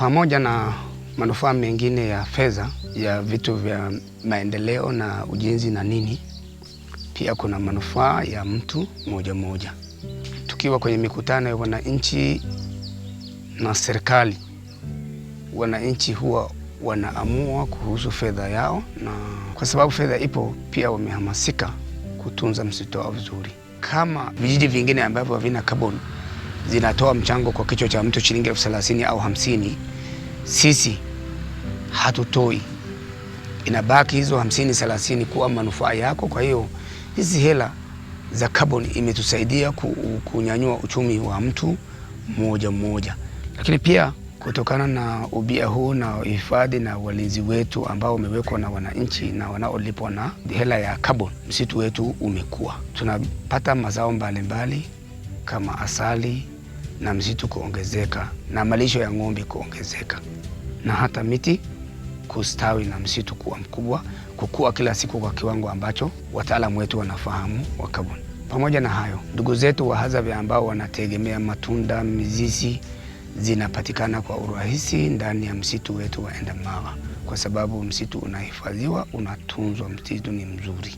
Pamoja na manufaa mengine ya fedha ya vitu vya maendeleo na ujenzi na nini, pia kuna manufaa ya mtu moja moja. Tukiwa kwenye mikutano ya wananchi na serikali, wananchi huwa wanaamua kuhusu fedha yao, na kwa sababu fedha ipo, pia wamehamasika kutunza msitu wao vizuri. Kama vijiji vingine ambavyo havina carbon zinatoa mchango kwa kichwa cha mtu shilingi 30,000 au 50, sisi hatutoi. Inabaki hizo 50-30 kuwa manufaa yako. Kwa hiyo hizi hela za carbon imetusaidia kunyanyua uchumi wa mtu mmoja mmoja. Lakini pia kutokana na ubia huu na uhifadhi na walinzi wetu ambao umewekwa na wananchi na wanaolipwa na hela ya carbon, msitu wetu umekuwa. Tunapata mazao mbalimbali kama asali na msitu kuongezeka na malisho ya ng'ombe kuongezeka, na hata miti kustawi na msitu kuwa mkubwa, kukua kila siku kwa kiwango ambacho wataalamu wetu wanafahamu wa carbon. Pamoja na hayo, ndugu zetu wa Hadzabe ambao wanategemea matunda, mizizi zinapatikana kwa urahisi ndani ya msitu wetu wa Endamara, kwa sababu msitu unahifadhiwa, unatunzwa, msitu ni mzuri.